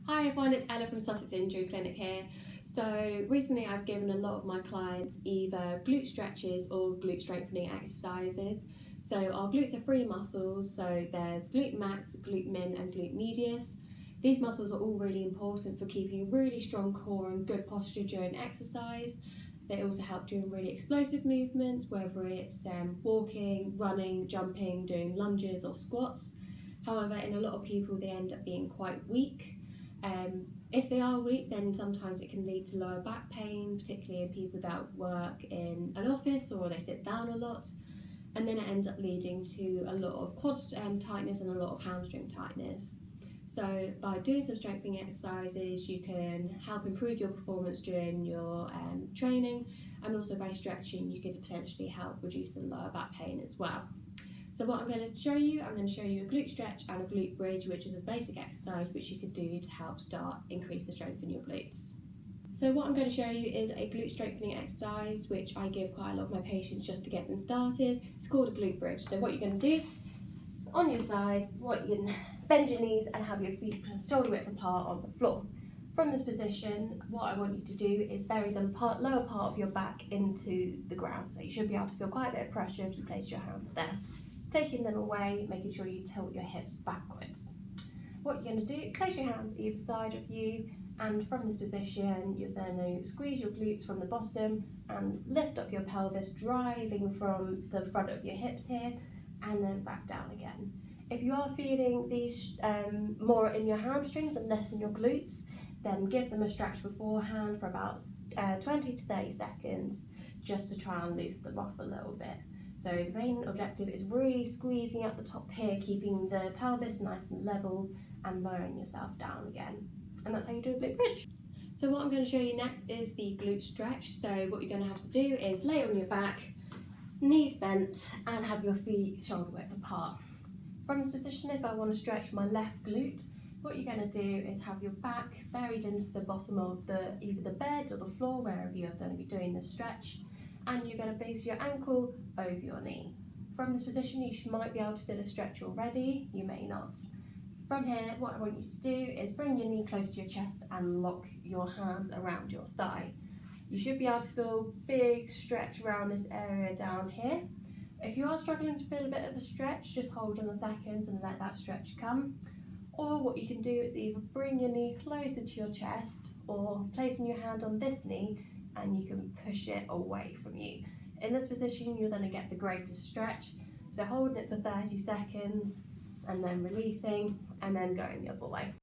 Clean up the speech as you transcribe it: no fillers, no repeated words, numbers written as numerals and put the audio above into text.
Hi everyone, it's Ella from Sussex Injury Clinic here. So recently I've given a lot of my clients either glute stretches or glute strengthening exercises. So our glutes are three muscles, so there's glute max, glute min and glute medius. These muscles are all really important for keeping a really strong core and good posture during exercise. They also help during really explosive movements, whether it's walking, running, jumping, doing lunges or squats. However, in a lot of people they end up being quite weak. If they are weak, then sometimes it can lead to lower back pain, particularly in people that work in an office or they sit down a lot, and then it ends up leading to a lot of quad tightness and a lot of hamstring tightness. So by doing some strengthening exercises, you can help improve your performance during your training, and also by stretching you can potentially help reduce the lower back pain as well. So what I'm going to show you a glute stretch and a glute bridge, which is a basic exercise which you could do to help increase the strength in your glutes. So what I'm going to show you is a glute strengthening exercise which I give quite a lot of my patients just to get them started. It's called a glute bridge. So what you're going to do, on your side, you can bend your knees and have your feet shoulder width apart on the floor. From this position, what I want you to do is bury the lower part of your back into the ground. So you should be able to feel quite a bit of pressure if you place your hands there. Taking them away, making sure you tilt your hips backwards. What you're going to do, place your hands either side of you, and from this position you're then going to squeeze your glutes from the bottom and lift up your pelvis, driving from the front of your hips here and then back down again. If you are feeling these more in your hamstrings and less in your glutes, then give them a stretch beforehand for about 20 to 30 seconds just to try and loosen them off a little bit. So the main objective is really squeezing up the top here, keeping the pelvis nice and level and lowering yourself down again. And that's how you do a glute bridge. So what I'm going to show you next is the glute stretch. So what you're going to have to do is lay on your back, knees bent, and have your feet shoulder width apart. From this position, if I want to stretch my left glute, what you're going to do is have your back buried into the bottom of either the bed or the floor, wherever you're going to be doing this stretch. And you're going to base your ankle over your knee. From this position you might be able to feel a stretch already, you may not. From here, what I want you to do is bring your knee close to your chest and lock your hands around your thigh. You should be able to feel big stretch around this area down here. If you are struggling to feel a bit of a stretch, just hold on a second and let that stretch come. Or what you can do is either bring your knee closer to your chest or placing your hand on this knee and you can push it away from you. In this position, you're going to get the greatest stretch. So holding it for 30 seconds and then releasing and then going the other way.